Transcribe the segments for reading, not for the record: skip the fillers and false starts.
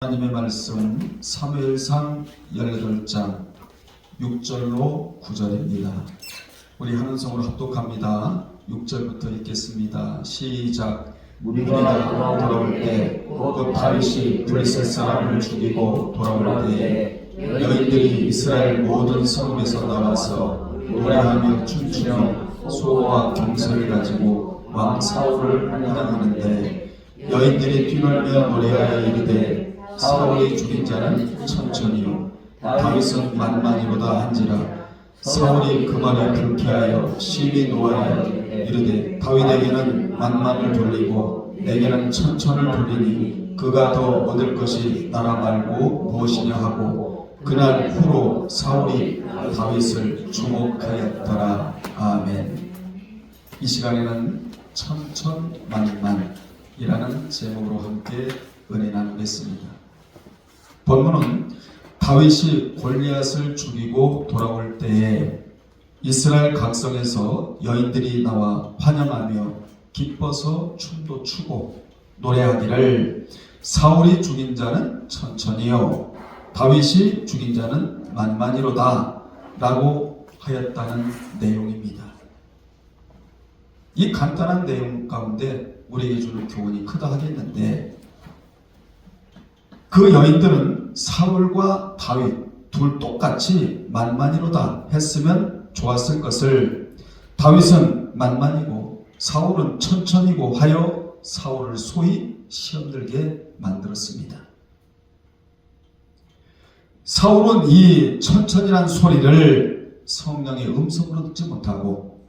하나님의 말씀 사무엘상 18장 6절로 9절입니다. 우리 하는 성으로 합독합니다. 6절부터 읽겠습니다. 시작. 우리가 돌아올 때 곧 다윗이 블레셋 사람을 죽이고 돌아올 때에 여인들이 이스라엘 모든 성읍에서 나와서 노래하며 춤추며 소와 경사를 가지고 왕 사울을 환영하는데 여인들이 뛰놀며 노래하여 이르되 사울이 죽인 자는 천천히요 다윗은 만만이로다 한지라. 사울이 그 말에 불쾌하여 심히 노하여 이르되 다윗에게는 만만을 돌리고 내게는 천천을 돌리니 그가 더 얻을 것이 나라 말고 무엇이냐 하고 그날 후로 사울이 다윗을 주목하였더라. 아멘. 이 시간에는 천천만만이라는 제목으로 함께 은혜 나누겠습니다. 본문은 다윗이 골리앗을 죽이고 돌아올 때에 이스라엘 각성에서 여인들이 나와 환영하며 기뻐서 춤도 추고 노래하기를 사울이 죽인 자는 천천히요 다윗이 죽인 자는 만만이로다 라고 하였다는 내용입니다. 이 간단한 내용 가운데 우리에게 주는 교훈이 크다 하겠는데, 그 여인들은 사울과 다윗 둘 똑같이 만만이로다 했으면 좋았을 것을 다윗은 만만이고 사울은 천천히고 하여 사울을 소위 시험들게 만들었습니다. 사울은 이 천천이란 소리를 성령의 음성으로 듣지 못하고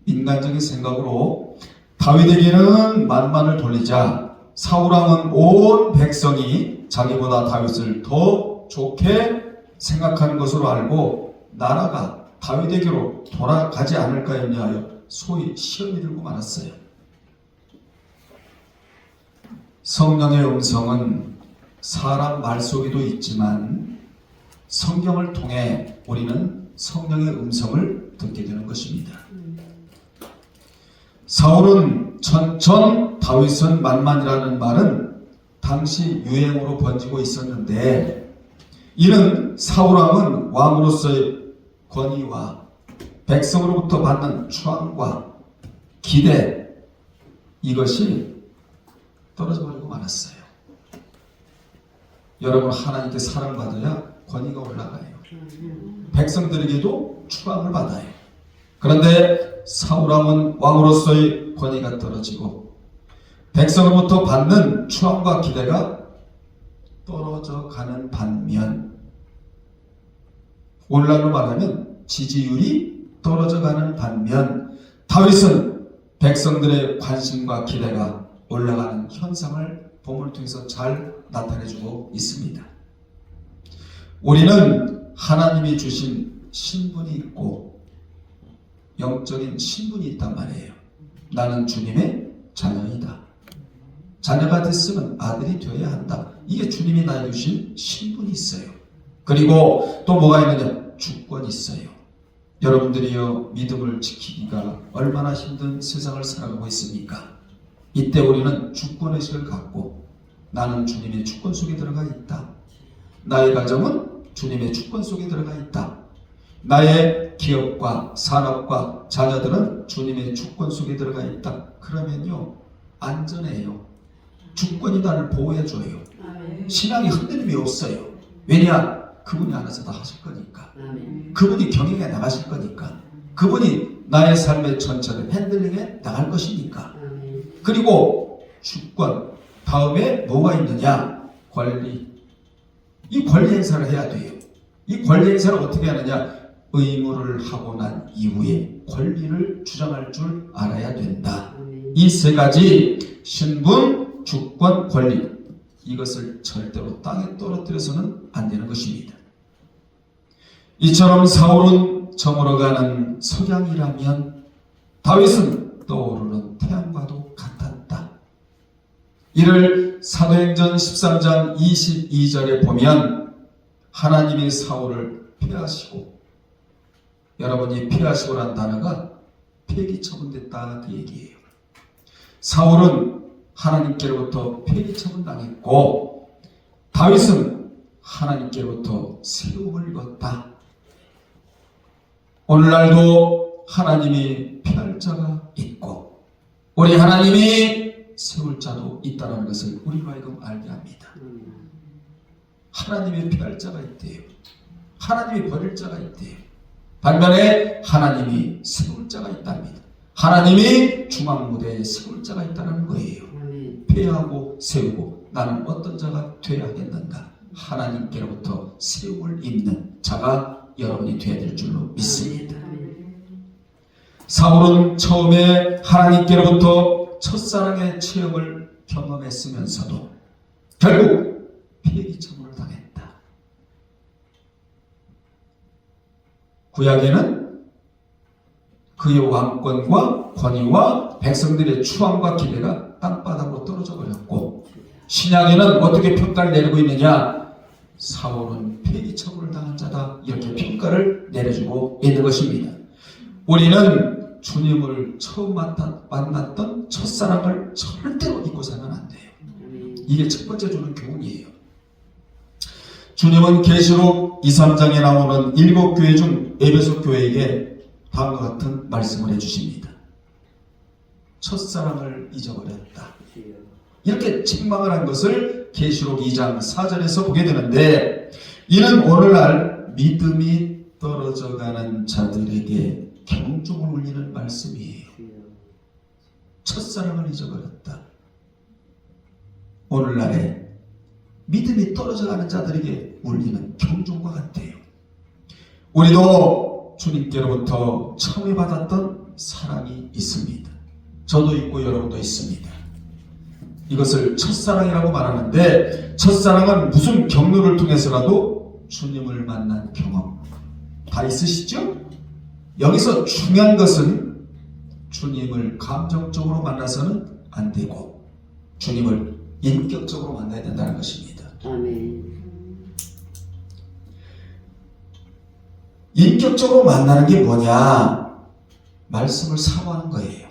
인간적인 생각으로 다윗에게는 만만을 돌리자 사울왕은 온 백성이 자기보다 다윗을 더 좋게 생각하는 것으로 알고 나라가 다윗에게로 돌아가지 않을까 했냐하여 소위 시험이 들고 말았어요. 성령의 음성은 사람 말 속에도 있지만 성경을 통해 우리는 성령의 음성을 듣게 되는 것입니다. 사울은 천천, 다윗은 만만이라는 말은 당시 유행어로 번지고 있었는데, 이는 사울왕은 왕으로서의 권위와 백성으로부터 받는 추앙과 기대, 이것이 떨어져 버리고 말았어요. 여러분, 하나님께 사랑받아야 권위가 올라가요. 백성들에게도 추앙을 받아요. 그런데 사울왕은 왕으로서의 권위가 떨어지고 백성으로부터 받는 추앙과 기대가 떨어져 가는 반면, 오늘날로 말하면 지지율이 떨어져 가는 반면 다윗은 백성들의 관심과 기대가 올라가는 현상을 본문을 통해서 잘 나타내주고 있습니다. 우리는 하나님이 주신 신분이 있고 영적인 신분이 있단 말이에요. 나는 주님의 자녀이다. 자녀가 됐으면 아들이 되어야 한다. 이게 주님이 나에게 주신 신분이 있어요. 그리고 또 뭐가 있느냐? 주권이 있어요. 여러분들이요, 믿음을 지키기가 얼마나 힘든 세상을 살아가고 있습니까? 이때 우리는 주권의식을 갖고 나는 주님의 주권 속에 들어가 있다. 나의 가정은 주님의 주권 속에 들어가 있다. 나의 기업과 산업과 자녀들은 주님의 주권 속에 들어가 있다. 그러면요, 안전해요. 주권이 나를 보호해줘요. 신앙이 흔들림이 없어요. 왜냐? 그분이 알아서 다 하실 거니까. 그분이 경영에 나가실 거니까. 그분이 나의 삶의 전체를 핸들링에 나갈 것이니까. 그리고 주권, 다음에 뭐가 있느냐? 권리. 이 권리 행사를 해야 돼요. 이 권리 행사를 어떻게 하느냐? 의무를 하고 난 이후에 권리를 주장할 줄 알아야 된다. 이 세 가지 신분, 주권, 권리, 이것을 절대로 땅에 떨어뜨려서는 안 되는 것입니다. 이처럼 사울은 저물어가는 석양이라면 다윗은 떠오르는 태양과도 같았다. 이를 사도행전 13장 22절에 보면 하나님이 사울을 폐하시고, 여러분이 폐하시고란 단어가 폐기 처분됐다 그 얘기예요. 사울은 하나님께로부터 폐기 처분당했고 다윗은 하나님께로부터 세움을 얻었다. 오늘날도 하나님이 피할 자가 있고 우리 하나님이 세울 자도 있다는 것을 우리로 하여금 알게 합니다. 하나님이 피할 자가 있대요. 하나님이 버릴 자가 있대요. 반면에 하나님이 세울 자가 있답니다. 하나님이 중앙무대에 세울 자가 있다는 거예요. 폐하고 세우고 나는 어떤 자가 되어야겠는가? 하나님께로부터 세움을 입는 자가 여러분이 되어야 될 줄로 믿습니다. 사울은 처음에 하나님께로부터 첫사랑의 체험을 경험했으면서도 결국 폐기처분을 당했다. 구약에는 그의 왕권과 권위와 백성들의 추앙과 기대가 땅바닥으로 떨어져 버렸고, 신약에는 어떻게 평가를 내리고 있느냐? 사울은 폐기처분을 당한 자다, 이렇게 평가를 내려주고 있는 것입니다. 우리는 주님을 처음 만났던 첫사랑을 절대로 잊고 살면 안 돼요. 이게 첫 번째 주는 교훈이에요. 주님은 계시록 2, 3장에 나오는 7교회 중 에베소 교회에게 다음과 같은 말씀을 해주십니다. 첫사랑을 잊어버렸다. 이렇게 책망을 한 것을 계시록 2장 4절에서 보게 되는데, 이는 오늘날 믿음이 떨어져가는 자들에게 경종을 울리는 말씀이에요. 첫사랑을 잊어버렸다. 오늘날에 믿음이 떨어져가는 자들에게 울리는 경종과 같아요. 우리도 주님께로부터 처음에 받았던 사랑이 있습니다. 저도 있고 여러분도 있습니다. 이것을 첫사랑이라고 말하는데, 첫사랑은 무슨 경로를 통해서라도 주님을 만난 경험 다 있으시죠? 여기서 중요한 것은 주님을 감정적으로 만나서는 안 되고 주님을 인격적으로 만나야 된다는 것입니다. 아멘. 인격적으로 만나는 게 뭐냐? 말씀을 사모하는 거예요.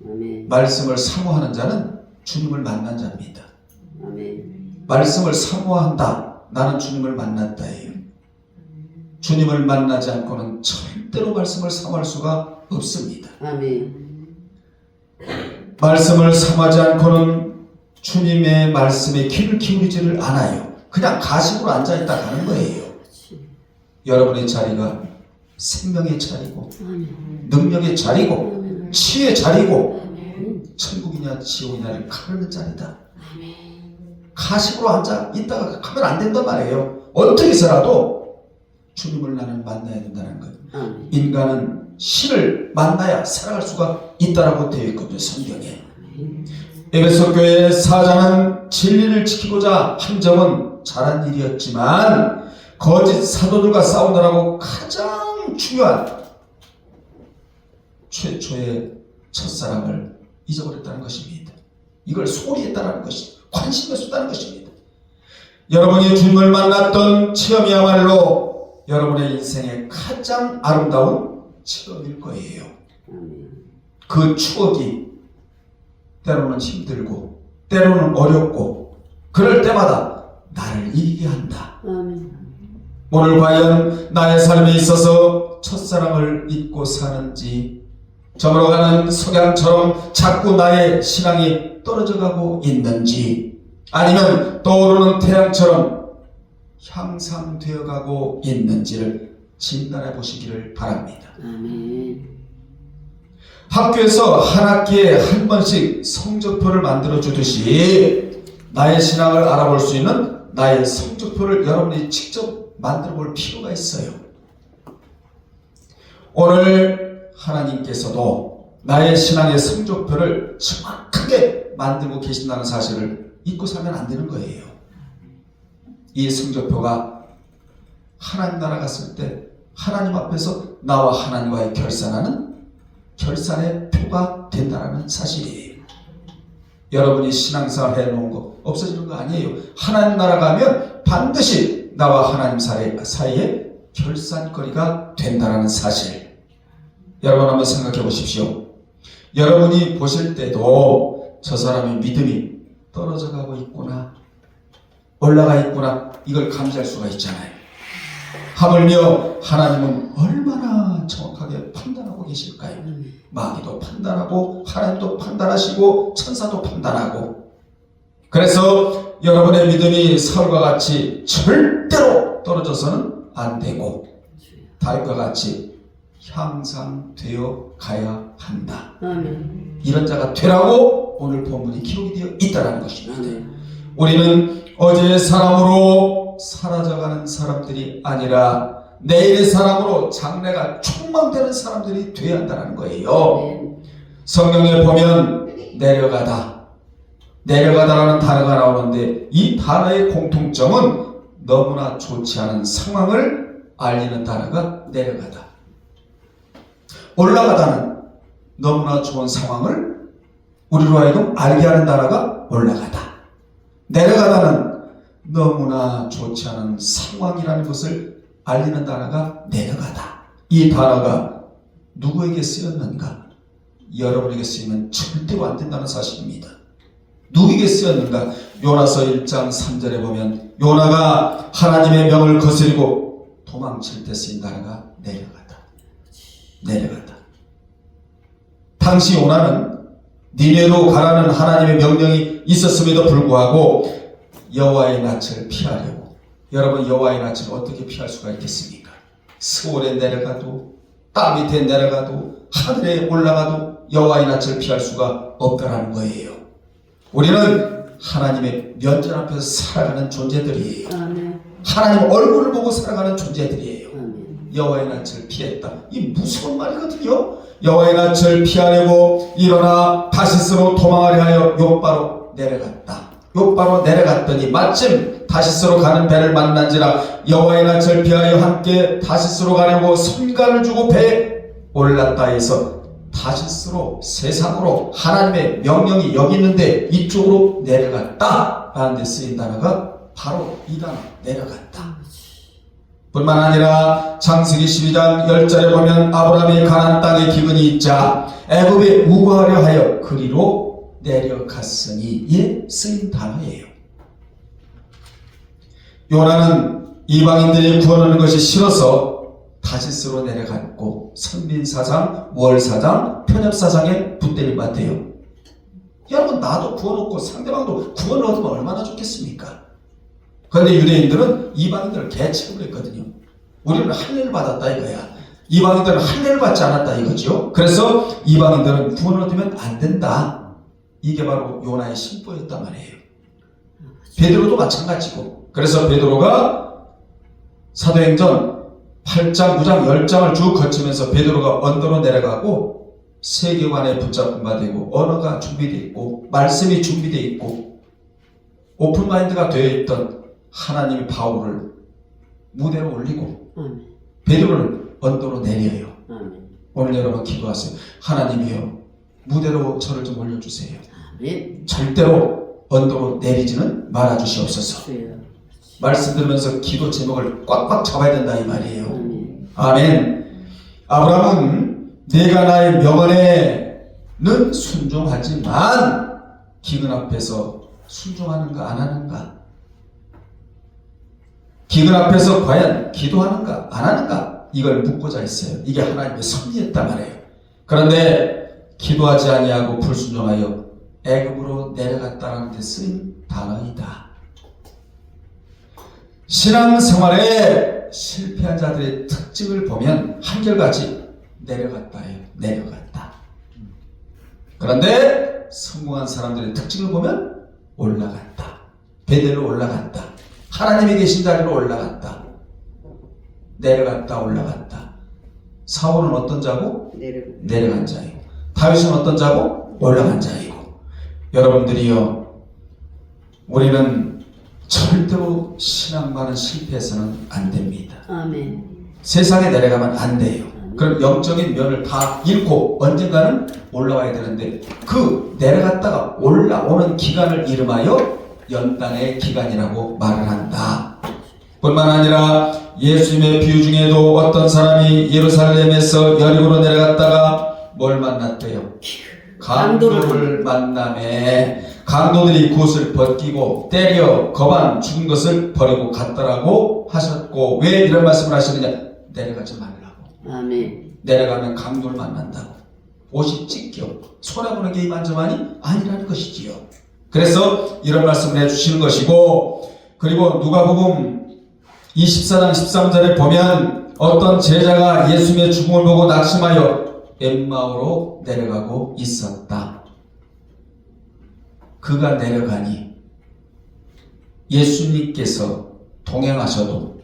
아멘. 말씀을 사모하는 자는 주님을 만난 자입니다. 아멘. 말씀을 사모한다, 나는 주님을 만났다예요. 주님을 만나지 않고는 절대로 말씀을 사모할 수가 없습니다. 아멘. 말씀을 사모하지 않고는 주님의 말씀에 귀를 기울이지를 않아요. 그냥 가식으로 앉아있다 가는 거예요. 여러분의 자리가 생명의 자리고 능력의 자리고 치유의 자리고 천국이냐 지옥이냐를 가르는 자리다. 가식으로 앉아 있다가 가면 안 된단 말이에요. 어떻게 해서라도 주님을 나는 만나야 된다는 것. 인간은 신을 만나야 살아갈 수가 있다라고 되어 있거든요, 성경에. 에베소 교회 사장은 진리를 지키고자 한 점은 잘한 일이었지만 거짓 사도들과 싸우느라고 가장 중요한 최초의 첫사랑을 잊어버렸다는 것입니다. 이걸 소홀히 했다는 것이 관심이 없었다는 것입니다. 여러분이 주님을 만났던 체험이야말로 여러분의 인생의 가장 아름다운 체험일 거예요. 그 추억이 때로는 힘들고 때로는 어렵고 그럴 때마다 나를 이기게 한다. 오늘 과연 나의 삶에 있어서 첫사랑을 잊고 사는지, 저물어가는 석양처럼 자꾸 나의 신앙이 떨어져가고 있는지, 아니면 떠오르는 태양처럼 향상되어가고 있는지를 진단해 보시기를 바랍니다. 학교에서 한 학기에 한 번씩 성적표를 만들어 주듯이 나의 신앙을 알아볼 수 있는 나의 성적표를 여러분이 직접 만들어 볼 필요가 있어요. 오늘 하나님께서도 나의 신앙의 성적표를 정확하게 만들고 계신다는 사실을 잊고 살면 안 되는 거예요. 이 성적표가 하나님 나라 갔을 때 하나님 앞에서 나와 하나님과의 결산하는 결산의 표가 된다는 사실이에요. 여러분이 신앙생활 해놓은 거 없어지는 거 아니에요. 하나님 나라 가면 반드시 나와 하나님 사이에 결산거리가 된다는 사실. 여러분 한번 생각해 보십시오. 여러분이 보실 때도 저 사람의 믿음이 떨어져 가고 있구나, 올라가 있구나. 이걸 감지할 수가 있잖아요. 하물며 하나님은 얼마나 정확하게 판단하고 계실까요? 마귀도 판단하고 하나님도 판단하시고 천사도 판단하고. 그래서 여러분의 믿음이 사울과 같이 절대로 떨어져서는 안 되고 다윗과 같이 향상되어 가야 한다. 아멘. 이런 자가 되라고 오늘 본문이 기록이 되어 있다는 것입니다. 아멘. 우리는 어제의 사람으로 사라져가는 사람들이 아니라 내일의 사람으로 장래가 촉망되는 사람들이 되어야 한다는 거예요. 아멘. 성경에 보면 내려가다라는 단어가 나오는데 이 단어의 공통점은 너무나 좋지 않은 상황을 알리는 단어가 내려가다. 올라가다는 너무나 좋은 상황을 우리로 하여금 알게 하는 단어가 올라가다. 내려가다는 너무나 좋지 않은 상황이라는 것을 알리는 단어가 내려가다. 이 단어가 누구에게 쓰였는가? 여러분에게 쓰이면 절대로 안 된다는 사실입니다. 누구에게 쓰였는가? 요나서 1장 3절에 보면 요나가 하나님의 명을 거스리고 도망칠 때 쓰인 단어가 내려가다. 당시 요나는 니네로 가라는 하나님의 명령이 있었음에도 불구하고 여호와의 낯을 피하려고. 여러분, 여호와의 낯을 어떻게 피할 수가 있겠습니까? 스올에 내려가도 땅 밑에 내려가도 하늘에 올라가도 여호와의 낯을 피할 수가 없다라는 거예요. 우리는 하나님의 면전 앞에서 살아가는 존재들이에요. 아멘. 하나님 얼굴을 보고 살아가는 존재들이에요. 아멘. 여호와의 낯을 피했다. 이 무서운 말이거든요. 여호와의 낯을 피하려고 일어나 다시스로 도망하려 하여 욥바로 내려갔다. 욥바로 내려갔더니 마침 다시스로 가는 배를 만난지라 여호와의 낯을 피하여 함께 다시스로 가려고 선가를 주고 배에 올랐다 해서 다시스로 세상으로 하나님의 명령이 여기 있는데 이쪽으로 내려갔다 라는 데 쓰인 단어가 바로 이 단어 내려갔다. 뿐만 아니라 창세기 12장 10절에 보면 아브라함이 가나안 땅에 기근이 있자 애굽에 우거하려 하여 그리로 내려갔으니에 쓰인 단어예요. 요나는 이방인들이 구원하는 것이 싫어서 다시스로 내려갔고 선민사상, 월사상, 편협사상에 붙들림 받대요. 여러분, 나도 구원 얻고 상대방도 구원을 얻으면 얼마나 좋겠습니까? 그런데 유대인들은 이방인들을 개취급을 했거든요. 우리는 할례를 받았다 이거야. 이방인들은 할례를 받지 않았다 이거죠. 그래서 이방인들은 구원을 얻으면 안 된다. 이게 바로 요나의 신보였단 말이에요. 베드로도 마찬가지고. 그래서 베드로가 사도행전 8장, 9장, 10장을 쭉 거치면서 베드로가 언더로 내려가고 세계관에 붙잡힌 바 되고 언어가 준비되어 있고 말씀이 준비되어 있고 오픈마인드가 되어 있던 하나님이 바울을 무대로 올리고 베드로를 언더로 내려요. 오늘 여러분 기도하세요. 하나님이여, 무대로 저를 좀 올려주세요. 절대로 언더로 내리지는 말아주시옵소서. 말씀 들으면서 기도 제목을 꽉꽉 잡아야 된다 이 말이에요. 아멘. 아브라함은 내가 나의 명언에는 순종하지만 기근 앞에서 순종하는가 안 하는가, 기근 앞에서 과연 기도하는가 안 하는가, 이걸 묻고자 했어요. 이게 하나님의 섭리였단 말이에요. 그런데 기도하지 아니하고 불순종하여 애굽으로 내려갔다는 데 쓰인 단어이다. 신앙생활에 실패한 자들의 특징을 보면 한결같이 내려갔다예요. 내려갔다. 그런데 성공한 사람들의 특징을 보면 올라갔다. 베델로 올라갔다. 하나님이 계신 자리로 올라갔다. 내려갔다 올라갔다. 사울은 어떤 자고? 내려간 자이고, 다윗은 어떤 자고? 올라간 자이고. 여러분들이요, 우리는 절대로 신앙과는 실패해서는 안 됩니다. 아멘. 세상에 내려가면 안 돼요. 그럼 영적인 면을 다 잃고 언젠가는 올라와야 되는데 그 내려갔다가 올라오는 기간을 이름하여 연단의 기간이라고 말을 한다. 뿐만 아니라 예수님의 비유 중에도 어떤 사람이 예루살렘에서 여리고로 내려갔다가 뭘 만났대요? 강도를 만남에 강도들이 그것을 벗기고 때려 거반 죽은 것을 버리고 갔더라고 하셨고, 왜 이런 말씀을 하시느냐? 내려가지 말라고. 아멘. 내려가면 강도를 만난다고. 옷이 찢겨 손해보는 게 이만저만이 아니라는 것이지요. 그래서 이런 말씀을 해주시는 것이고, 그리고 누가복음 24장 13절에 보면 어떤 제자가 예수님의 죽음을 보고 낙심하여 엠마오로 내려가고 있었다. 그가 내려가니 예수님께서 동행하셔도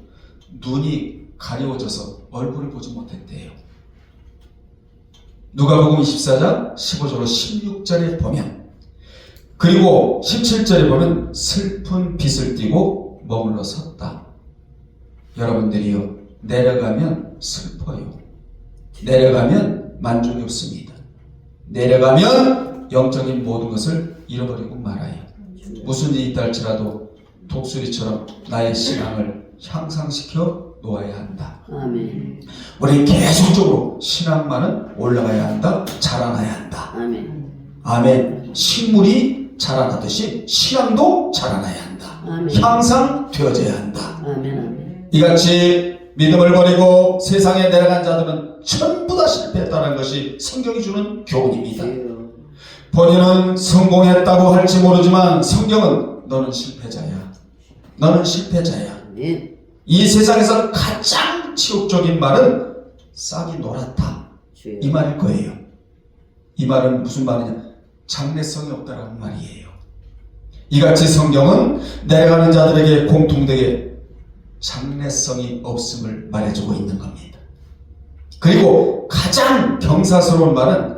눈이 가려워져서 얼굴을 보지 못했대요. 누가복음 24장 15절로 16절에 보면, 그리고 17절에 보면 슬픈 빛을 띠고 머물러 섰다. 여러분들이요, 내려가면 슬퍼요. 내려가면 만족이 없습니다. 내려가면 영적인 모든 것을 잃어버리고 말아요. 무슨 일이 있다 할지라도 독수리처럼 나의 신앙을 향상시켜 놓아야 한다. 아멘. 우리 계속적으로 신앙만은 올라가야 한다. 자라나야 한다. 아멘. 아멘. 식물이 자라나듯이 신앙도 자라나야 한다. 아멘. 향상되어져야 한다. 아멘. 아멘. 이같이 믿음을 버리고 세상에 내려간 자들은 전부 다 실패했다는 것이 성경이 주는 교훈입니다. 주여. 본인은 성공했다고 할지 모르지만 성경은 너는 실패자야. 너는 실패자야. 아멘. 이 세상에서 가장 치욕적인 말은 싹이 노랗다. 주여. 이 말일 거예요. 이 말은 무슨 말이냐? 장래성이 없다라는 말이에요. 이같이 성경은 내려가는 자들에게 공통되게 장래성이 없음을 말해주고 있는 겁니다. 그리고 가장 경사스러운 말은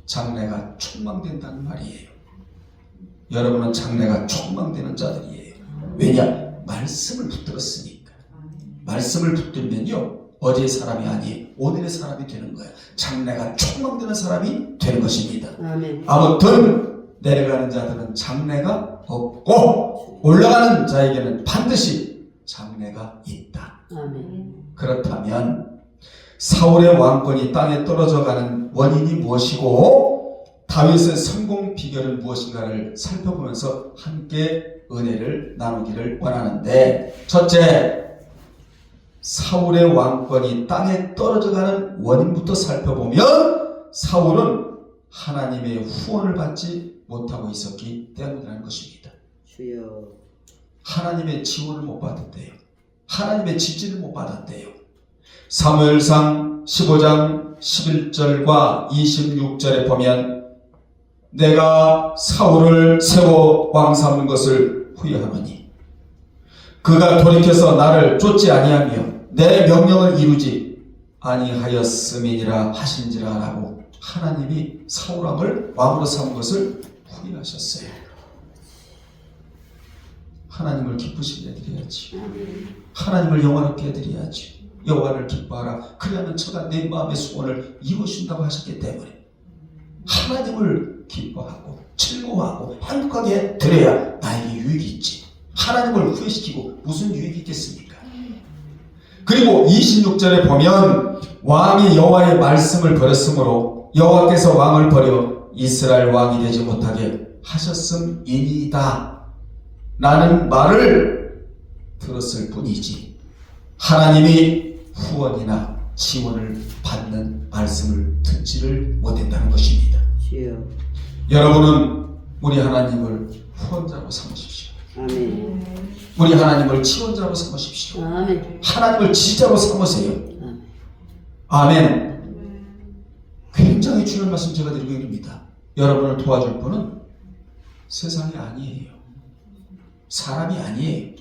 장래가 촉망된다는 말이에요. 여러분은 장래가 촉망되는 자들이에요. 왜냐? 말씀을 붙들었으니까. 말씀을 붙들면요, 어제의 사람이 아니에요. 오늘의 사람이 되는 거예요. 장래가 촉망되는 사람이 되는 것입니다. 아멘. 아무튼 내려가는 자들은 장래가 없고 올라가는 자에게는 반드시 장래가 있다. 아멘. 그렇다면 사울의 왕권이 땅에 떨어져 가는 원인이 무엇이고 다윗의 성공 비결은 무엇인가를 살펴보면서 함께 은혜를 나누기를 원하는데, 첫째, 사울의 왕권이 땅에 떨어져 가는 원인부터 살펴보면 사울은 하나님의 후원을 받지 못하고 있었기 때문이라는 것입니다. 주여. 하나님의 지원을 못 받았대요. 하나님의 지지를 못 받았대요. 사무엘상 15장 11절과 26절에 보면 내가 사울을 세워 왕 삼는 것을 후회하노니 그가 돌이켜서 나를 쫓지 아니하며 내 명령을 이루지 아니하였음이니라 하신지라 라고 하나님이 사울 왕을 왕으로 삼은 것을 후회하셨어요. 하나님을 기쁘시게 해드려야지. 하나님을 영화롭게 해드려야지. 여호와를 기뻐하라. 그러면 저가 내 마음의 소원을 이루어준다고 하셨기 때문에 하나님을 기뻐하고 즐거워하고 행복하게 드려야 나에게 유익이 있지. 하나님을 후회시키고 무슨 유익이 있겠습니까? 그리고 26절에 보면 왕이 여호와의 말씀을 버렸으므로 여호와께서 왕을 버려 이스라엘 왕이 되지 못하게 하셨음이니이다 라는 말을 들었을 뿐이지 하나님이 후원이나 지원을 받는 말씀을 듣지를 못한다는 것입니다. 주여. 여러분은 우리 하나님을 후원자로 삼으십시오. 아멘. 우리 하나님을 지원자로 삼으십시오. 아멘. 하나님을 지자로 삼으세요. 아멘. 아멘. 굉장히 중요한 말씀 제가 드리고 있습니다. 여러분을 도와줄 분은 세상이 아니에요. 사람이 아니에요.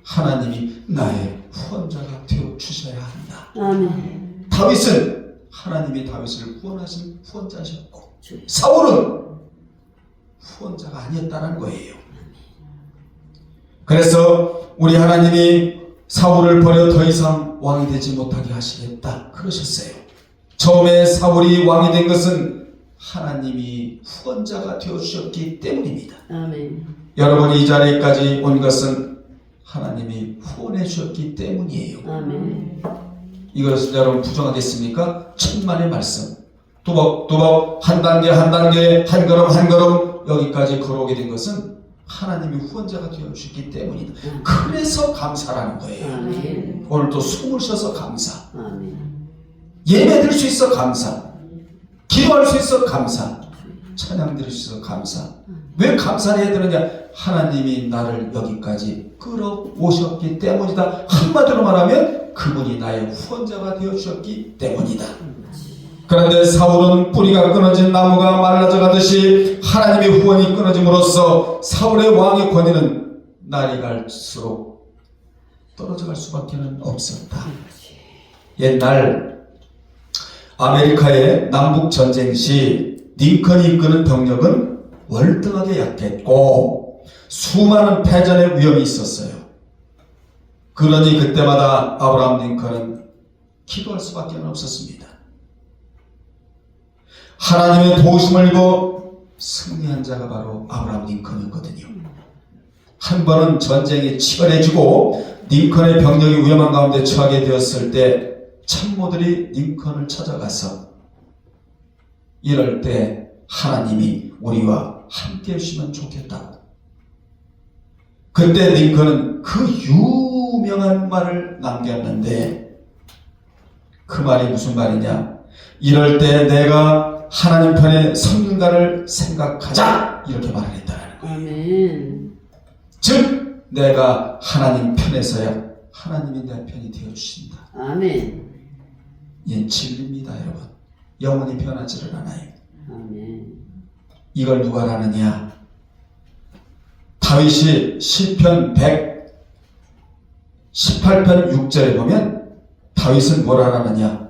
하나님이 나의 후원자가 되어 주셔야 한다. 아멘. 다윗은 하나님이 다윗을 후원하신 후원자셨고 주여. 사울은 후원자가 아니었다는 거예요. 그래서 우리 하나님이 사울을 버려 더 이상 왕이 되지 못하게 하시겠다 그러셨어요. 처음에 사울이 왕이 된 것은 하나님이 후원자가 되어주셨기 때문입니다. 아멘. 여러분이 이 자리까지 온 것은 하나님이 후원해 주셨기 때문이에요. 아멘. 이것을 여러분 부정하겠습니까? 천만의 말씀. 또박또박 한 단계 한 단계 한 걸음 한 걸음 여기까지 걸어오게 된 것은 하나님이 후원자가 되어주셨기 때문이다. 그래서 감사라는 거예요. 아멘. 오늘 또 숨을 쉬어서 감사, 아멘. 예배 드릴 수 있어 감사, 기도할 수 있어 감사, 찬양 드릴 수 있어 감사. 왜 감사를 해야 되느냐? 하나님이 나를 여기까지 끌어오셨기 때문이다. 한마디로 말하면 그분이 나의 후원자가 되어주셨기 때문이다. 그런데 사울은 뿌리가 끊어진 나무가 말라져 가듯이 하나님의 후원이 끊어짐으로써 사울의 왕의 권위는 날이 갈수록 떨어져 갈 수밖에 없었다. 옛날 아메리카의 남북전쟁 시 링컨이 이끄는 병력은 월등하게 약했고 수많은 패전의 위험이 있었어요. 그러니 그때마다 아브라함 링컨은 기도할 수밖에 없었습니다. 하나님의 도우심을 입어 승리한 자가 바로 아브라함 링컨이었거든요. 한 번은 전쟁이 치열해지고 링컨의 병력이 위험한 가운데 처하게 되었을 때 참모들이 링컨을 찾아가서 이럴 때 하나님이 우리와 함께 해주시면 좋겠다고. 그때 링컨은 그 유명한 말을 남겼는데 그 말이 무슨 말이냐? 이럴 때 내가 하나님 편에 섰는가를 생각하자, 이렇게 말을 했다는 거예요. 아멘. 즉 내가 하나님 편에서야 하나님이 내 편이 되어주신다. 아멘. 이는 진리입니다. 여러분, 영원히 변하지를 않아요. 아멘. 이걸 누가 하느냐? 다윗이 시편 118편 6절에 보면 다윗은 뭐라 하느냐?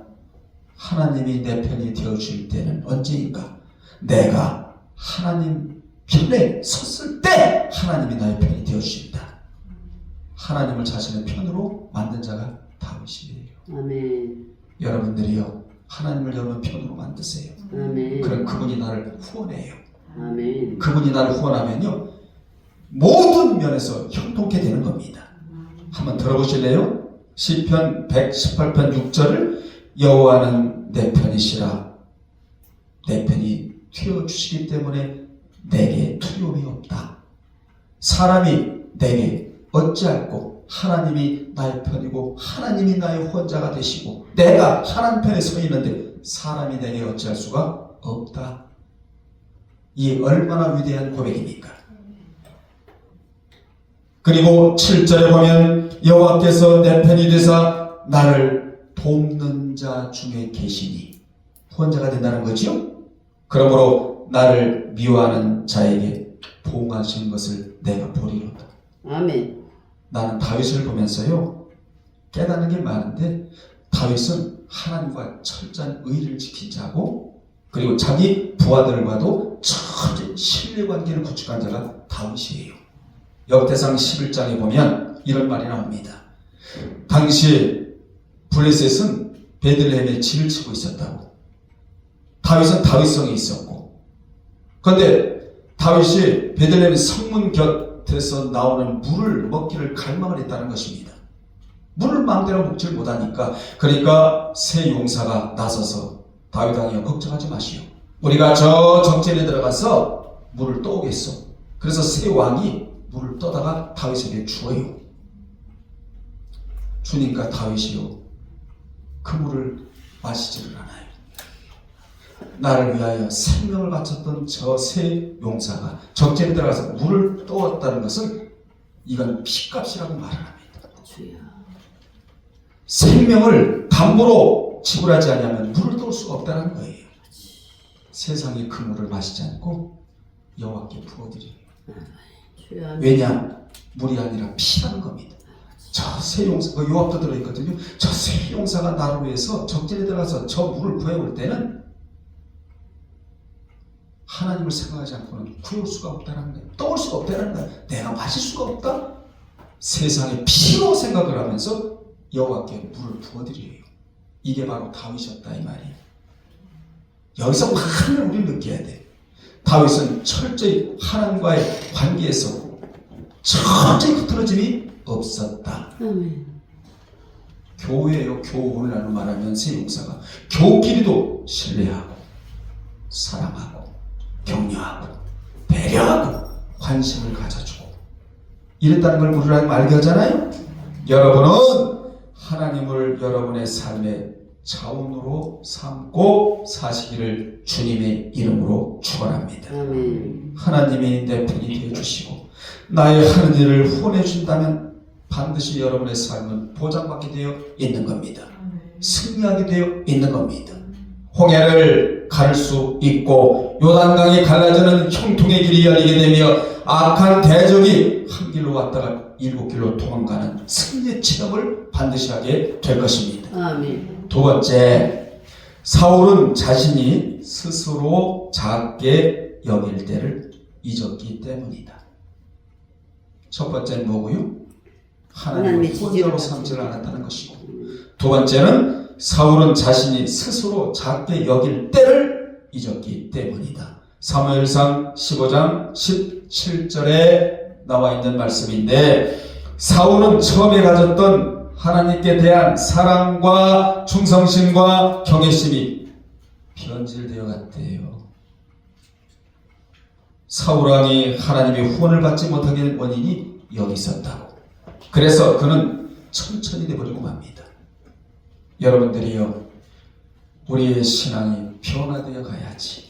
하나님이 내 편이 되어줄 때는 언제인가? 내가 하나님 편에 섰을 때 하나님이 나의 편이 되어주신다. 하나님을 자신의 편으로 만든 자가 다윗이에요. 아멘. 여러분들이요, 하나님을 여러분 편으로 만드세요. 아멘. 그럼 그분이 나를 후원해요. 아멘. 그분이 나를 후원하면요, 모든 면에서 형통케 되는 겁니다. 한번 들어보실래요? 시편 118편 6절을 여호와는 내 편이시라. 내 편이 되어주시기 때문에 내게 두려움이 없다. 사람이 내게 어찌할꼬? 하나님이 나의 편이고 하나님이 나의 후원자가 되시고 내가 하나님 편에 서 있는데 사람이 내게 어찌할 수가 없다. 이 얼마나 위대한 고백입니까? 그리고 7절에 보면 여호와께서 내 편이 되사 나를 돕는 자 중에 계시니, 후원자가 된다는 거지요. 그러므로 나를 미워하는 자에게 보응하시는 것을 내가 보리로다. 아멘. 나는 다윗을 보면서요, 깨닫는 게 많은데 다윗은 하나님과 철저한 의리를 지킨 자고, 그리고 자기 부하들과도 철저히 신뢰관계를 구축한 자가 다윗이에요. 역대상 11장에 보면 이런 말이 나옵니다. 당시 블레셋은 베들레헴에 진을 치고 있었다고. 다윗은 다윗성에 있었고, 그런데 다윗이 베들레헴 성문 곁에서 나오는 물을 먹기를 갈망을 했다는 것입니다. 물을 마음대로 먹지를 못하니까, 그러니까 새 용사가 나서서 다윗 왕이여 걱정하지 마시오. 우리가 저 적전에 들어가서 물을 떠오겠소. 그래서 새 왕이 물을 떠다가 다윗에게 주어요. 주니까 다윗이요, 그 물을 마시지를 않아요. 나를 위하여 생명을 바쳤던 저 세 용사가 적전에 들어가서 물을 떠왔다는 것은 이건 피값이라고 말을 합니다. 주여. 생명을 담보로 지불하지 않으면 물을 떠올 수가 없다는 거예요. 세상에 그 물을 마시지 않고 여호와께 부어드려요. 주여. 왜냐? 물이 아니라 피라는 겁니다. 저 세 용사, 요압도 들어있거든요. 저 세 용사가 나를 위해서 적전에 들어가서 저 물을 구해올 때는 하나님을 생각하지 않고는 구해올 수가 없다는 거예요. 떠올 수가 없다는 거예요. 내가 마실 수가 없다? 세상에 피로 생각을 하면서 여호와께 물을 부어드려요. 이게 바로 다윗이었다, 이 말이에요. 여기서 많은 우리를 느껴야 돼. 다윗은 철저히 하나님과의 관계에서 철저히 흐트러짐이 없었다. 아멘. 교회요, 교우. 오늘날로 말하면 세 용사가 교우끼리도 신뢰하고 사랑하고 격려하고 배려하고 관심을 가져주고 이랬다는 걸 우리 하나님 알게 하잖아요. 여러분은 하나님을 여러분의 삶의 자원으로 삼고 사시기를 주님의 이름으로 축원합니다. 아멘. 하나님이 내 편이 되어주시고 나의 하는 일을 후원해 준다면 반드시 여러분의 삶은 보장받게 되어 있는 겁니다. 승리하게 되어 있는 겁니다. 홍해를 가를 수 있고 요단강이 갈라지는 형통의 길이 열리게 되며 악한 대적이 한 길로 왔다가 7길로 도망가는 승리의 체험을 반드시 하게 될 것입니다. 아멘. 두 번째, 사울은 자신이 스스로 작게 여길 때를 잊었기 때문이다. 첫 번째는 뭐고요? 하나님을 혼자로 삼지를 않았다는 것이고, 두 번째는 사울은 자신이 스스로 작게 여길 때를 잊었기 때문이다. 사무엘상 15장 17절에 나와 있는 말씀인데, 사울은 처음에 가졌던 하나님께 대한 사랑과 충성심과 경외심이 변질되어 갔대요. 사울왕이 하나님의 후원을 받지 못하게 된 원인이 여기 있었다고. 그래서 그는 천천히 돼버리고 맙니다. 여러분들이요, 우리의 신앙이 변화되어 가야지.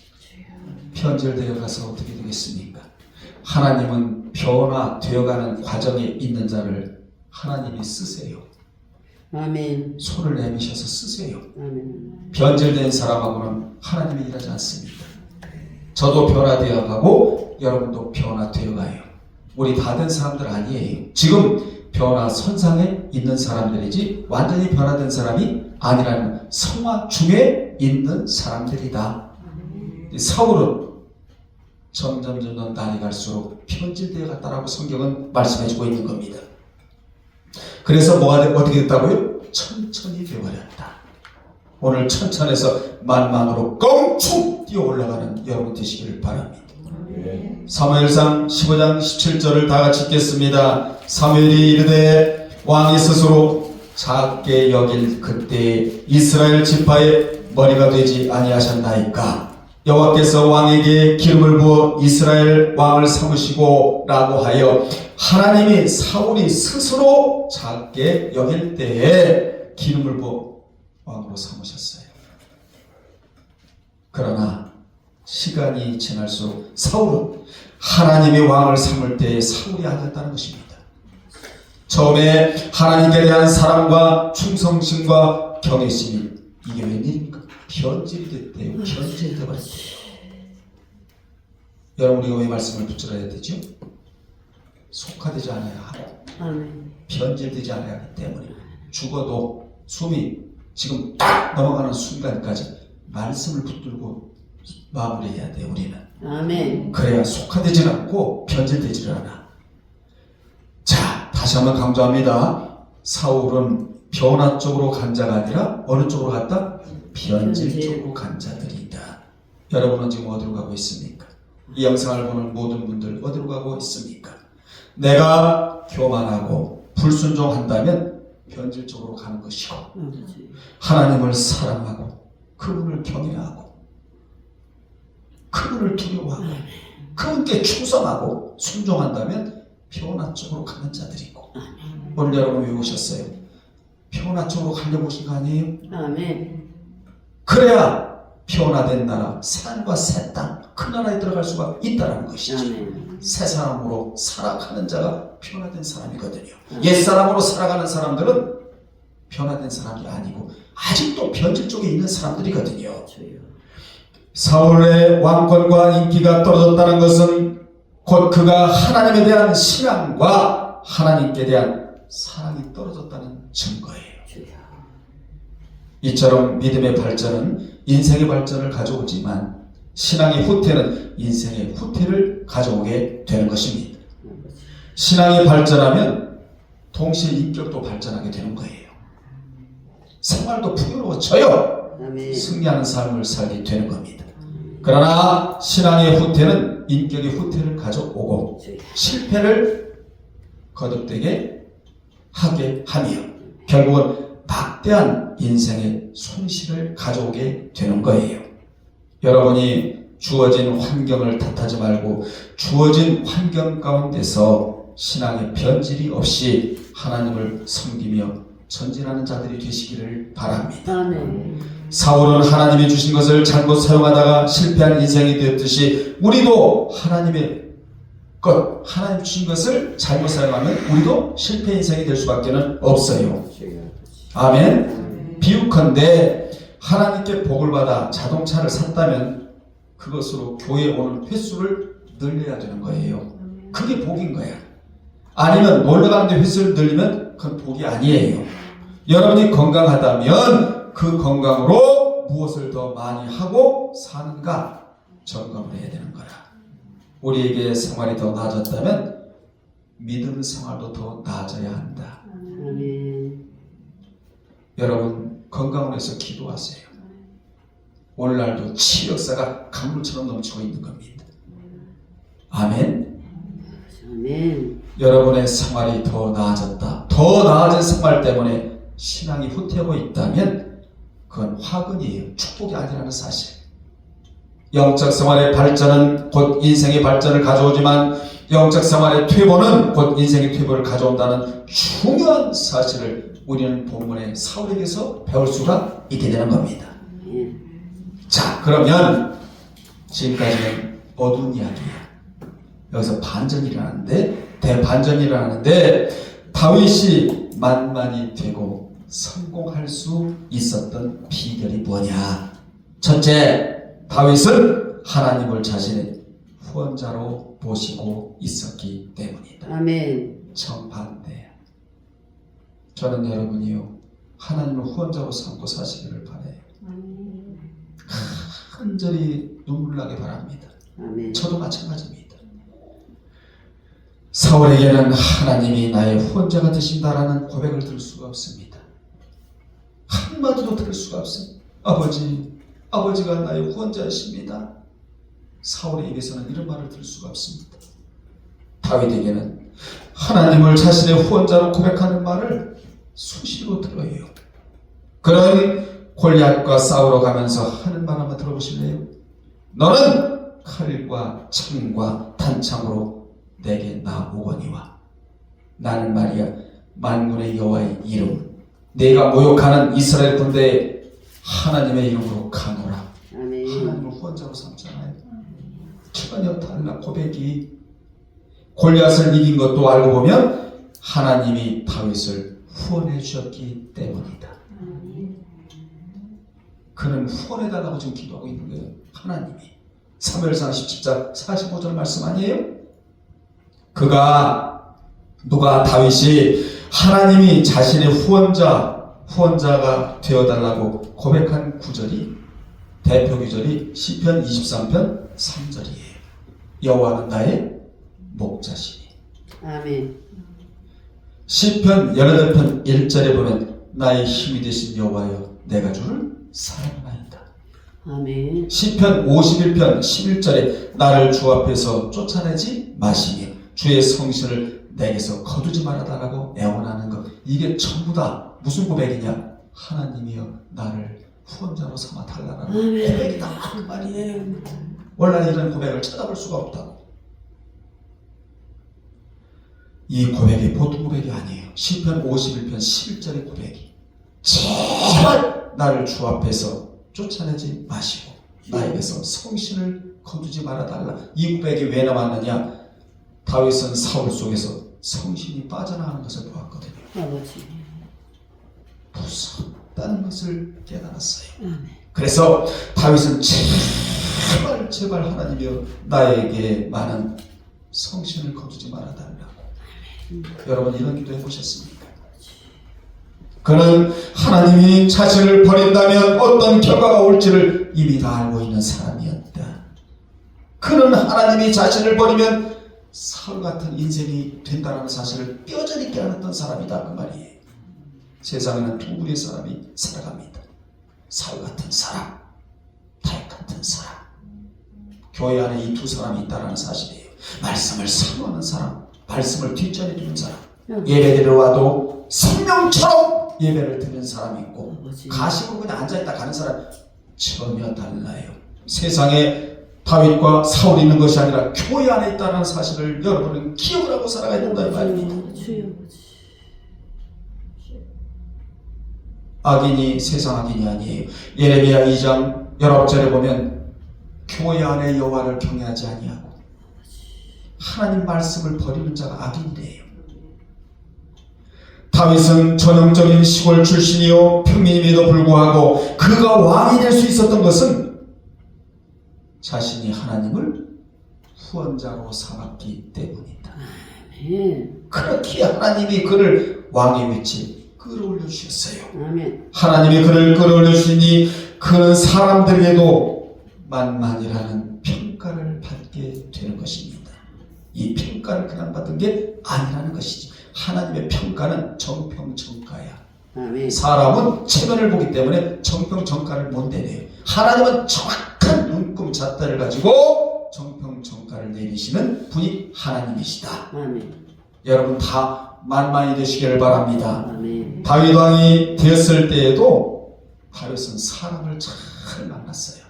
변질되어 가서 어떻게 되겠습니까? 하나님은 변화되어가는 과정에 있는 자를 하나님이 쓰세요. 아멘. 손을 내미셔서 쓰세요. 아멘. 변질된 사람하고는 하나님이 일하지 않습니다. 저도 변화되어 가고 여러분도 변화되어 가요. 우리 다 된 사람들 아니에요. 지금 변화 선상에 있는 사람들이지 완전히 변화된 사람이 아니라는 성화 중에 있는 사람들이다. 사울은 점점 날이 갈수록 변질되어 갔다라고 성경은 말씀해주고 있는 겁니다. 그래서 어떻게 됐다고요? 천천히 되어버렸다. 오늘 천천에서 만만으로 껑충 뛰어 올라가는 여러분 되시기를 바랍니다. 사무엘상 15장 17절을 다 같이 읽겠습니다. 사무엘이 이르되 왕이 스스로 작게 여길 그때 이스라엘 지파의 머리가 되지 아니하셨나이까. 여호와께서 왕에게 기름을 부어 이스라엘 왕을 삼으시고 라고 하여 하나님이 사울이 스스로 작게 여길 때에 기름을 부어 왕으로 삼으셨어요. 그러나 시간이 지날수록 사울은 하나님이 왕을 삼을 때에 사울이 아니었다는 것입니다. 처음에 하나님께 대한 사랑과 충성심과 경외심이 이게 웬일입니까? 변질이 됐대요. 변질이 되어버렸대요. 여러분, 우리가 왜 말씀을 붙들어야 되죠? 속화되지 않아야 하고 아멘. 변질되지 않아야 하기 때문에 죽어도 숨이 지금 딱 넘어가는 순간까지 말씀을 붙들고 마무리해야 돼요. 우리는 아멘. 그래야 속화되지 않고 변질되지 않아. 자, 다시 한번 강조합니다. 사울은 변화 쪽으로 간 자가 아니라 어느 쪽으로 갔다? 변질 쪽으로 간 자들이다. 여러분은 지금 어디로 가고 있습니까? 이 영상을 보는 모든 분들 어디로 가고 있습니까? 내가 교만하고 불순종한다면 변질 쪽으로 가는 것이고, 하나님을 사랑하고 그분을 경외하고 그분을 두려워하고 그분께 충성하고 순종한다면 변화 쪽으로 가는 자들이고. 오늘 여러분 왜 오셨어요? 변화 쪽으로 가려고 오신 거 아니에요? 아멘. 그래야 변화된 나라, 산과 새 땅, 그 나라에 들어갈 수가 있다는 것이죠. 아멘. 새 사람으로 살아가는 자가 변화된 사람이거든요. 옛 사람으로 살아가는 사람들은 변화된 사람이 아니고 아직도 변질 쪽에 있는 사람들이거든요. 주여. 사울의 왕권과 인기가 떨어졌다는 것은 곧 그가 하나님에 대한 신앙과 하나님께 대한 사랑이 떨어졌다는 증거예요. 주여. 이처럼 믿음의 발전은 인생의 발전을 가져오지만 신앙의 후퇴는 인생의 후퇴를 가져오게 되는 것입니다. 신앙이 발전하면 동시에 인격도 발전하게 되는 거예요. 생활도 풍요로워져요. 아멘. 승리하는 삶을 살게 되는 겁니다. 그러나 신앙의 후퇴는 인격의 후퇴를 가져오고 실패를 거듭되게 하게 하며 결국은 막대한 인생의 손실을 가져오게 되는 거예요. 여러분이 주어진 환경을 탓하지 말고 주어진 환경 가운데서 신앙의 변질이 없이 하나님을 섬기며 전진하는 자들이 되시기를 바랍니다. 아멘. 사울은 하나님이 주신 것을 잘못 사용하다가 실패한 인생이 되었듯이 우리도 하나님의 것, 하나님 주신 것을 잘못 사용하면 우리도 실패 인생이 될 수밖에 없어요. 아멘. 비유컨대 하나님께 복을 받아 자동차를 샀다면 그것으로 교회에 오는 횟수를 늘려야 되는 거예요. 그게 복인 거야. 아니면 놀러 가는데 횟수를 늘리면 그건 복이 아니에요. 여러분이 건강하다면 그 건강으로 무엇을 더 많이 하고 사는가 점검을 해야 되는 거라. 우리에게 생활이 더 나아졌다면 믿음 생활도 더 나아져야 한다. 아멘. 여러분 건강을 위해서 기도하세요. 오늘날도 치유 역사가 강물처럼 넘치고 있는 겁니다. 아멘. 아멘. 여러분의 생활이 더 나아졌다. 더 나아진 생활 때문에 신앙이 후퇴하고 있다면 그건 화근이에요. 축복이 아니라는 사실. 영적 생활의 발전은 곧 인생의 발전을 가져오지만 영적 생활의 퇴보는 곧 인생의 퇴보를 가져온다는 중요한 사실을 우리는 본문의 사울에게서 배울 수가 있게 되는 겁니다. 자, 그러면 지금까지는 어두운 이야기야. 여기서 반전이 일어나는데, 대반전이 일어나는데 다윗이 만만이 되고 성공할 수 있었던 비결이 뭐냐? 첫째, 다윗은 하나님을 자신의 후원자로 모시고 있었기 때문이다. 아멘. 정반대야. 저는 여러분이요 하나님을 후원자로 삼고 사시기를 바라요. 간절히 눈물 나게 바랍니다. 아멘. 저도 마찬가지입니다. 사울에게는 하나님이 나의 후원자가 되신다라는 고백을 들을 수가 없습니다. 한마디도 들을 수가 없습니다. 아버지가 나의 후원자이십니다. 사울의 입에서는 이런 말을 들을 수가 없습니다. 다윗에게는 하나님을 자신의 후원자로 고백하는 말을 수시로 들어요. 그런 골리앗과 싸우러 가면서 하는 말 한번 들어보실래요? 너는 칼과 창과 단창으로 내게 나오거니와 나는 말이야 만군의 여호와의 이름 내가 모욕하는 이스라엘 군대의 하나님의 이름으로 가노라. 아멘. 하나님을 후원자로 삼잖아요. 전혀 달라. 고백이 골리앗을 이긴 것도 알고 보면 하나님이 다윗을 후원해 주셨기 때문이다. 그는 후원해달라고 지금 기도하고 있는 거예요. 하나님이. 사무엘상 17장 45절 말씀 아니에요? 누가 다윗이 하나님이 자신의 후원자가 되어달라고 고백한 구절이 대표 구절이 시편 23편 3절이에요. 여호와는 나의 목자시니. 아멘. 시편 18편 1절에 보면 나의 힘이 되신 여호와여 내가 주를 사랑하나이다. 아멘. 시편 51편 11절에 나를 주 앞에서 쫓아내지 마시며 주의 성신을 내게서 거두지 말아달라고 애원하는 것. 이게 전부 다 무슨 고백이냐? 하나님이여 나를 후원자로 삼아 달라는 고백이다 그 말이에요. 원래 이런 고백을 찾아볼 수가 없다고. 이 고백이 보통 고백이 아니에요. 시편 51편 11절의 고백이 제발 나를 주 앞에서 쫓아내지 마시고 나에게서 성신을 거두지 말아달라. 이 고백이 왜 나왔느냐? 다윗은 사울 속에서 성신이 빠져나가는 것을 보았거든요. 아버지. 무섭다는 것을 깨달았어요. 아멘. 그래서 다윗은 제발 하나님이여 나에게 많은 성신을 거두지 말아달라고. 여러분 이런 기도 해보셨습니까? 그는 하나님이 자신을 버린다면 어떤 결과가 올지를 이미 다 알고 있는 사람이었다. 그는 하나님이 자신을 버리면 사울 같은 인생이 된다는 사실을 뼈저리 깨달았던 사람이다 그 말이에요. 세상에는 두 부류의 사람이 살아갑니다. 사울 같은 사람, 다윗 같은 사람. 교회 안에 이 두 사람이 있다는 사실이에요. 말씀을 사모하는 사람, 말씀을 뒷전에 두는 사람. 예배드리러 와도 생명처럼 예배를 드리는 사람이 있고 가식으로 그냥 앉아있다 가는 사람 전혀 달라요. 세상에 다윗과 사울이 있는 것이 아니라 교회 안에 있다는 사실을 여러분은 기억을 하고 살아가야 된다 이 말입니다. 주여 아버지. 악인이 세상 악인이 아니에요. 예레미야 2장 19절에 보면 교회 안에 여호와를 경외하지 아니하고 하나님 말씀을 버리는 자가 악인이래요. 다윗은 전형적인 시골 출신이요 평민임에도 불구하고 그가 왕이 될 수 있었던 것은 자신이 하나님을 후원자로 삼았기 때문이다. 아멘. 그렇게 하나님이 그를 왕의 위치에 끌어올려 주셨어요. 아멘. 하나님이 그를 끌어올려 주시니 그는 사람들에게도 만만이라는 평가를 받게 되는 것입니다. 이 평가를 그냥 받은 게 아니라는 것이지. 하나님의 평가는 정평정가야. 아멘. 사람은 체면을 보기 때문에 정평정가를 못 내려요. 하나님은 정확한 눈금 잣대를 가지고 정평정가를 내리시는 분이 하나님이시다. 아멘. 여러분 다 만만히 되시기를 바랍니다. 아멘. 다윗 왕이 되었을 때에도 다윗은 사람을 잘 만났어요.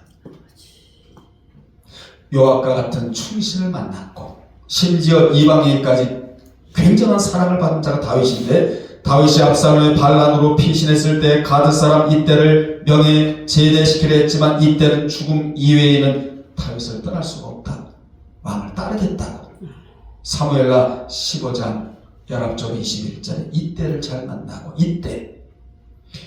요압과 같은 충신을 만났고 심지어 이방인까지 굉장한 사랑을 받은 자가 다윗인데 다윗이 압살롬의 반란으로 피신했을 때 가드 사람 이때를 명예 제대시키려 했지만 이때는 죽음 이외에는 다윗을 떠날 수가 없다. 왕을 따르겠다고. 사무엘라 15장 19절 21절에 이때를 잘 만나고 이때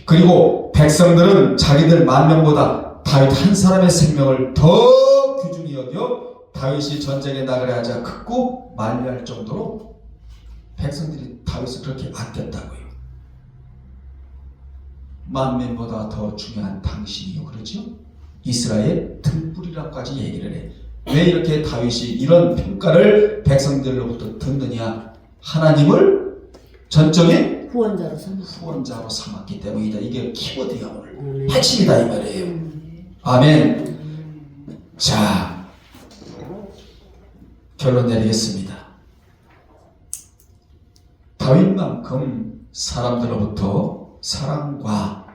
그리고 백성들은 자기들 만명보다 다윗 한 사람의 생명을 더 귀중히 여겨 다윗이 전쟁에 나가려 하자 극구 만류할 정도로 백성들이 다윗을 그렇게 아꼈다고요. 만민보다 더 중요한 당신이요. 그러죠? 이스라엘 등불이라고까지 얘기를 해. 왜 이렇게 다윗이 이런 평가를 백성들로부터 듣느냐? 하나님을 전적인 후원자로 삼았기 때문이다. 이게 키워드야 오늘. 핵심이다 이 말이에요. 아멘. 자, 결론 내리겠습니다. 다윗만큼 사람들로부터 사랑과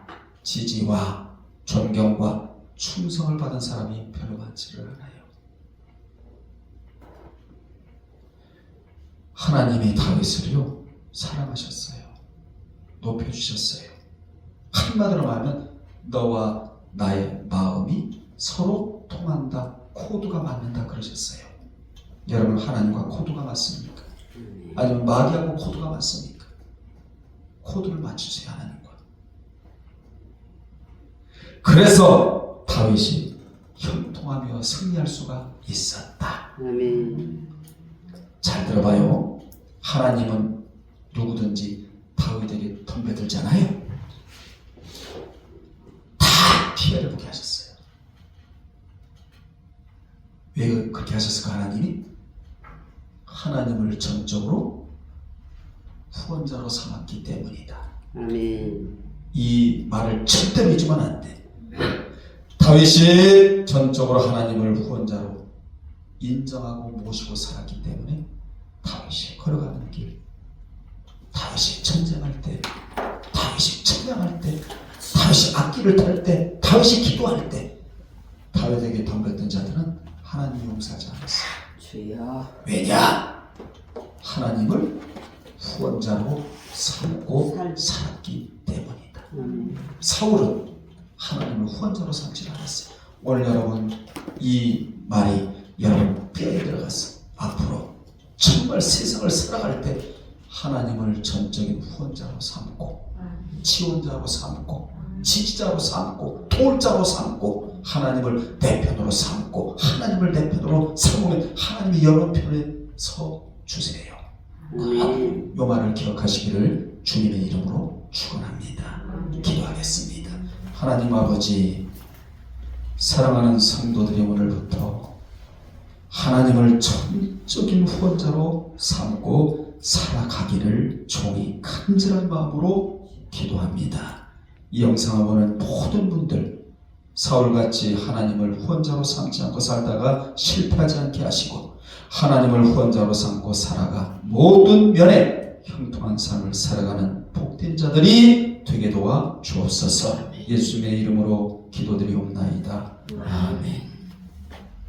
지지와 존경과 충성을 받은 사람이 별로 많지를 않아요. 하나님이 다윗을요 사랑하셨어요. 높여주셨어요. 한마디로 말하면 너와 나의 마음이 서로 통한다. 코드가 맞는다 그러셨어요. 여러분 하나님과 코드가 맞습니까? 아니면 마귀하고 코드가 맞습니까? 코드를 맞추세요. 하나님과. 그래서 다윗이 형통하며 승리할 수가 있었다. 아멘. 잘 들어봐요. 하나님은 누구든지 다윗에게 덤벼들잖아요. 다 피해를 보게 하셨어요. 왜 그렇게 하셨을까? 하나님이 하나님을 전적으로 후원자로 삼았기 때문이다. 아멘. 이 말을 절대로 잊으면 안 돼. 다윗이 전적으로 하나님을 후원자로 인정하고 모시고 살았기 때문에 다윗이 걸어가는 길, 다윗이 전쟁할 때, 다윗이 찬양할 때, 다윗이 악기를 탈 때, 다윗이 기도할 때 다윗에게 덤볐던 자들은 하나님이 용서하지 않았어요. 주여. 왜냐? 하나님을 후원자로 삼고 살았기 때문이다. 사울은 하나님을 후원자로 삼지 않았어요. 오늘 여러분 이 말이 여러분 뼈에 들어갔어. 앞으로 정말 세상을 살아갈 때 하나님을 전적인 후원자로 삼고 지원자로 삼고 지지자로 삼고 도울자로 삼고 하나님을 내 편으로 삼고 하나님을 내 편으로 삼으면 하나님이 여러 편에 서 주세요. 이 말을 기억하시기를 주님의 이름으로 축원합니다. 기도하겠습니다. 하나님 아버지, 사랑하는 성도들이 오늘부터 하나님을 전적인 후원자로 삼고 살아가기를 종이 간절한 마음으로 기도합니다. 이 영상을 보는 모든 분들 사울같이 하나님을 후원자로 삼지 않고 살다가 실패하지 않게 하시고 하나님을 후원자로 삼고 살아가 모든 면에 형통한 삶을 살아가는 복된 자들이 되게 도와 주옵소서. 예수님의 이름으로 기도드리옵나이다. 아멘.